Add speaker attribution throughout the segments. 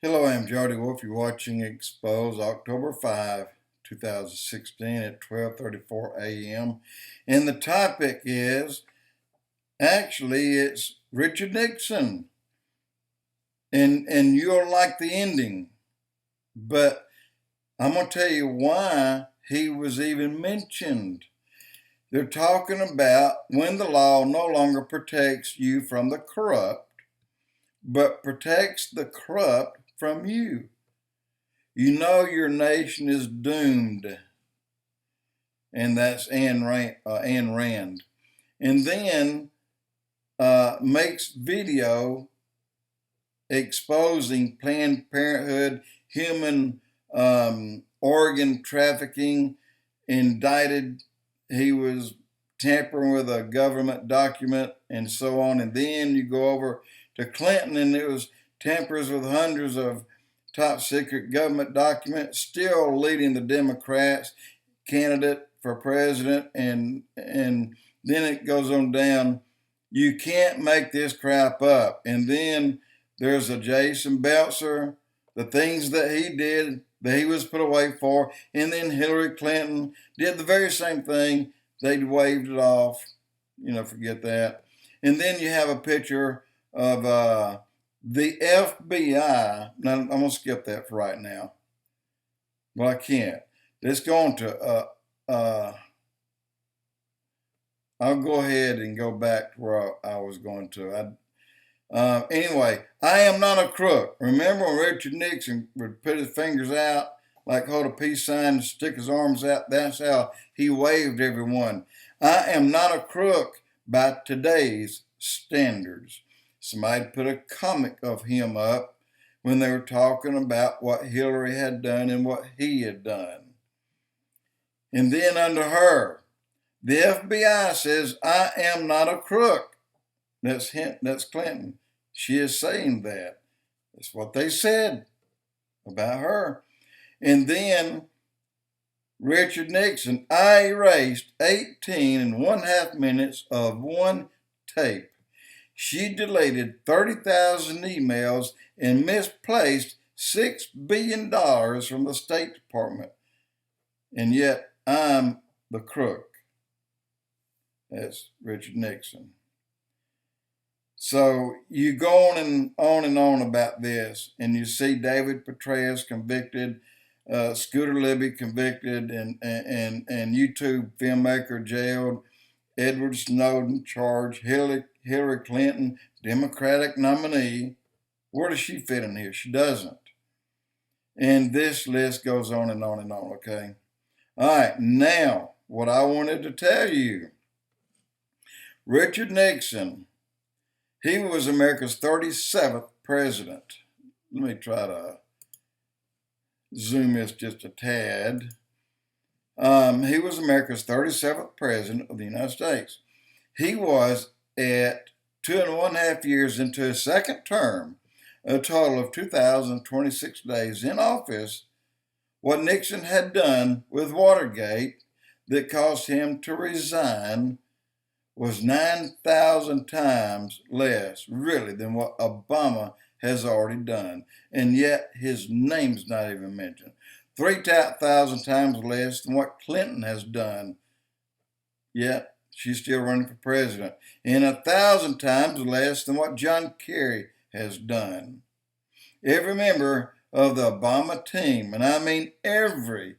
Speaker 1: Hello, I'm Jody Wolf. You're watching Expoz, October 5, 2016 at 12:34 a.m. And the topic is, it's Richard Nixon. And you'll like the ending. But I'm going to tell you why he was even mentioned. They're talking about when the law no longer protects you from the corrupt, but protects the corrupt from you. You know your nation is doomed. And that's Ayn Rand. And then makes video exposing Planned Parenthood, human organ trafficking, indicted. He was tampering with a government document and so on. And then you go over to Clinton, and it was tampers with hundreds of top secret government documents, still leading the Democrats candidate for president. And then it goes on down. You can't make this crap up. And then there's a Jason Belzer, the things that he did, that he was put away for. And then Hillary Clinton did the very same thing. They waved it off. Forget that. And then you have a picture of the FBI. Now, I'm going to skip that for right now. Well, I can't. Let's go on to, I'll go ahead and go back to where I was going to. Anyway, I am not a crook. Remember when Richard Nixon would put his fingers out, like hold a peace sign and stick his arms out? That's how he waved everyone. I am not a crook by today's standards. Somebody put a comic of him up when they were talking about what Hillary had done and what he had done. And then under her, the FBI says, I am not a crook. That's Clinton. She is saying that. That's what they said about her. And then Richard Nixon, I erased 18.5 minutes of one tape. She deleted 30,000 emails and misplaced $6 billion from the State Department. And yet I'm the crook. That's Richard Nixon. So you go on and on about this, and you see David Petraeus convicted, Scooter Libby convicted, and YouTube filmmaker jailed, Edward Snowden charged, Hillary Clinton, Democratic nominee. Where does she fit in here? She doesn't. And this list goes on and on and on, okay? All right, now, what I wanted to tell you. Richard Nixon, he was America's 37th president. Let me try to zoom this just a tad. He was America's 37th president of the United States. He was at 2.5 years into his second term, a total of 2,026 days in office. What Nixon had done with Watergate that caused him to resign was 9,000 times less, really, than what Obama has already done. And yet his name's not even mentioned. 3,000 times less than what Clinton has done. Yet she's still running for president. And 1,000 times less than what John Kerry has done. Every member of the Obama team, and I mean every,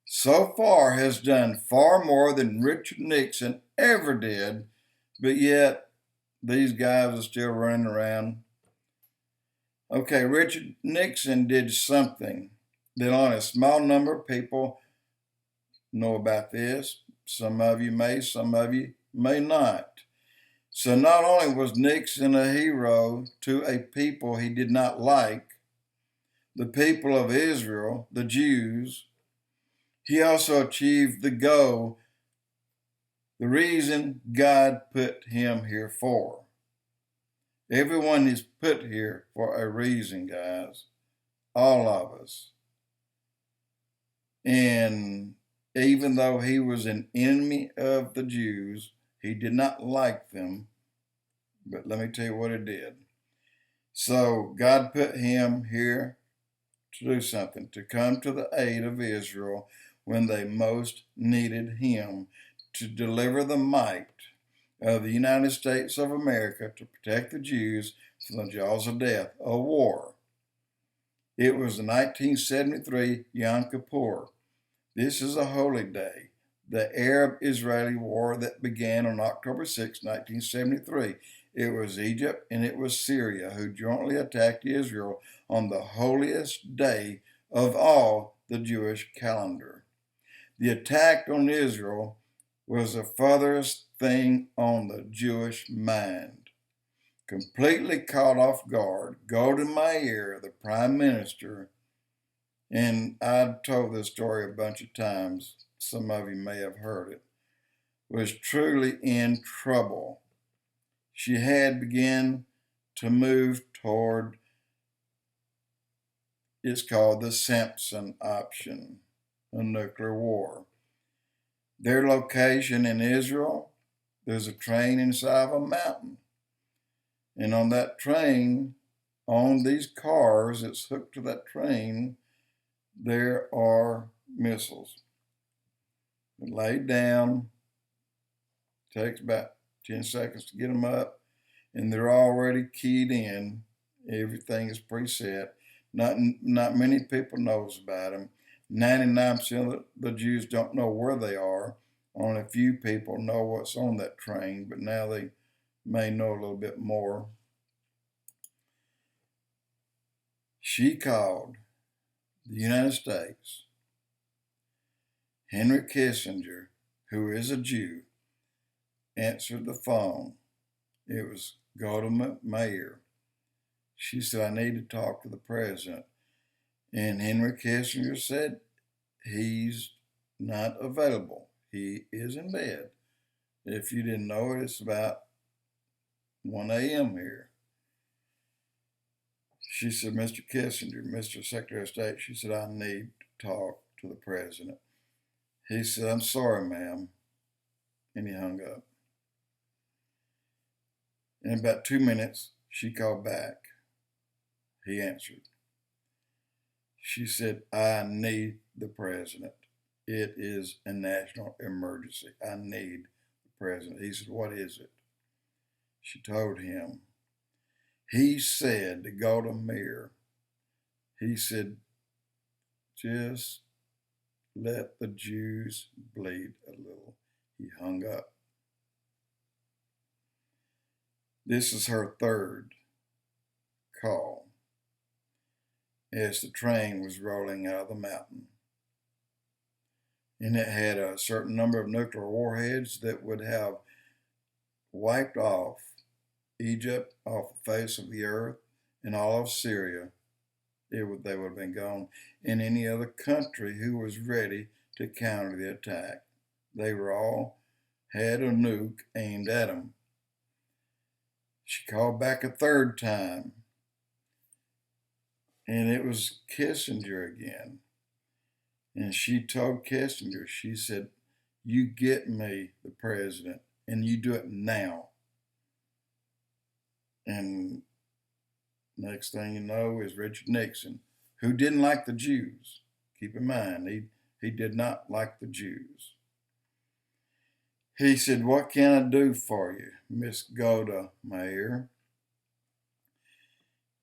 Speaker 1: so far has done far more than Richard Nixon ever did, but yet these guys are still running around. Okay, Richard Nixon did something that only a small number of people know about this. Some of you may, some of you may not. So not only was Nixon a hero to a people he did not like, the people of Israel, the Jews, he also achieved the goal, the reason God put him here for. Everyone is put here for a reason, guys. All of us. And even though he was an enemy of the Jews, he did not like them. But let me tell you what he did. So God put him here to do something, to come to the aid of Israel when they most needed him, to deliver the might of the United States of America to protect the Jews from the jaws of death, a war. It was the 1973 Yom Kippur. This is a holy day, the Arab-Israeli war that began on October 6, 1973. It was Egypt and it was Syria who jointly attacked Israel on the holiest day of all the Jewish calendar. The attack on Israel was the furthest thing on the Jewish mind. Completely caught off guard, GOLDA MEIR, the prime minister, and I've told this story a bunch of times, some of you may have heard it, was truly in trouble. She had begun to move toward, it's called the SAMSON option, a nuclear war. Their location in Israel, there's a train inside of a mountain. And on that train, on these cars that's hooked to that train, there are missiles. They're laid down, takes about 10 seconds to get them up, and they're already keyed in. Everything is preset. Not many people knows about them. 99% of the Jews don't know where they are. Only a few people know what's on that train, but now they may know a little bit more. She called the United States. Henry Kissinger, who is a Jew, answered the phone. It was GOLDA MEIR. She said, I need to talk to the president. And Henry Kissinger said, he's not available. He is in bed. If you didn't know it, it's about 1 a.m. here. She said, Mr. Kissinger, Mr. Secretary of State, she said, I need to talk to the president. He said, I'm sorry, ma'am. And he hung up. In about 2 minutes, she called back. He answered. She said, I need the president. It is a national emergency. I need the president. He said, what is it? She told him. He said to GOLDA MEIR, he said, just let the Jews bleed a little. He hung up. This is her third call as the train was rolling out of the mountain. And it had a certain number of nuclear warheads that would have wiped off Egypt off the face of the earth and all of Syria. They would have been gone. And any other country who was ready to counter the attack. They were all had a nuke aimed at them. She called back a third time. And it was Kissinger again. And she told Kissinger, she said, you get me the president and you do it now. And next thing you know is Richard Nixon, who didn't like the Jews. Keep in mind, he did not like the Jews. He said, what can I do for you, Miss GOLDA MEIR?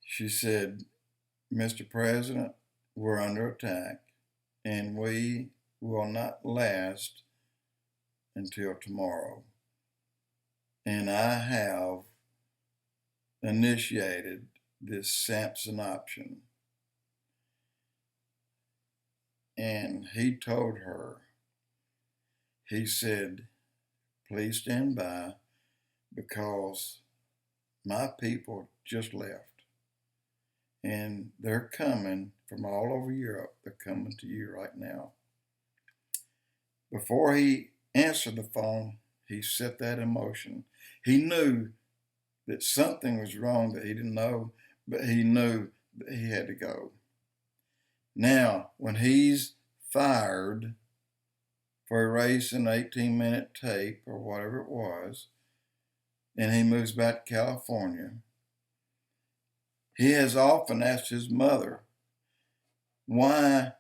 Speaker 1: She said, Mr. President, we're under attack and we will not last until tomorrow. And I have initiated this SAMSON option. And he told her, he said, please stand by because my people just left. And they're coming from all over Europe. They're coming to you right now. Before he answered the phone, he set that in motion. He knew that something was wrong that he didn't know, but he knew that he had to go. Now, when he's fired for erasing an 18-minute tape or whatever it was, and he moves back to California, He has often asked his mother why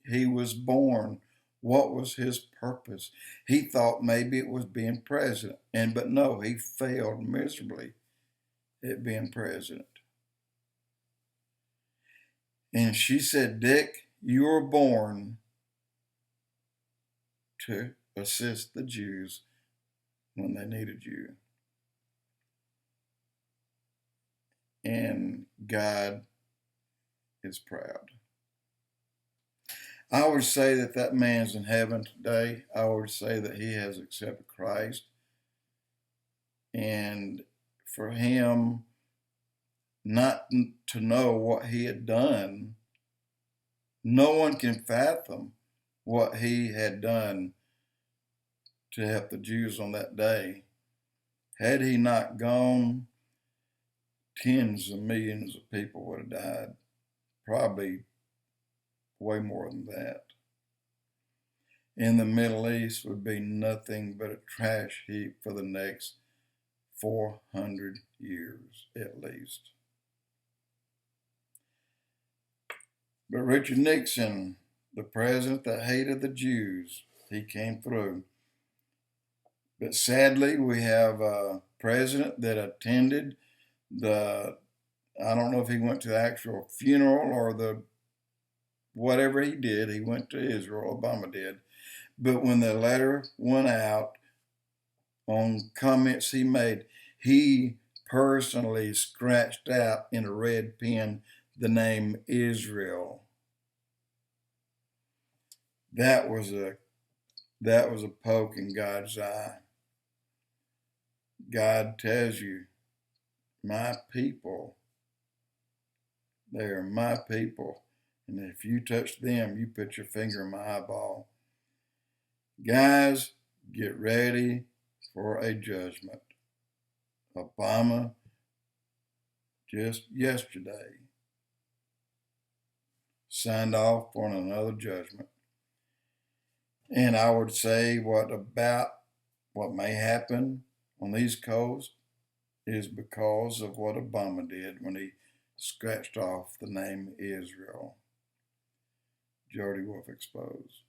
Speaker 1: he was born. What was his purpose? He thought maybe it was being president, but no, he failed miserably at being president. And she said, Dick, you were born to assist the Jews when they needed you. And God is proud. I would say that man's in heaven today. I would say that he has accepted Christ. And for him not to know what he had done, no one can fathom what he had done to help the Jews on that day. Had he not gone, tens of millions of people would have died. Probably way more than that. In the Middle East would be nothing but a trash heap for the next 400 years at least. But Richard Nixon, the president that hated the Jews, he came through. But sadly, we have a president that attended I don't know if he went to the actual funeral or whatever he did. He went to Israel, Obama did. But when the letter went out on comments he made, he personally scratched out in a red pen the name Israel. That was a poke in God's eye. God tells you, my people, they are my people. And if you touch them, you put your finger in my eyeball. Guys, get ready for a judgment. Obama, just yesterday, signed off on another judgment. And I would say what may happen on the East Coast is because of what Obama did when he scratched off the name Israel. Jody Wolf Expoz.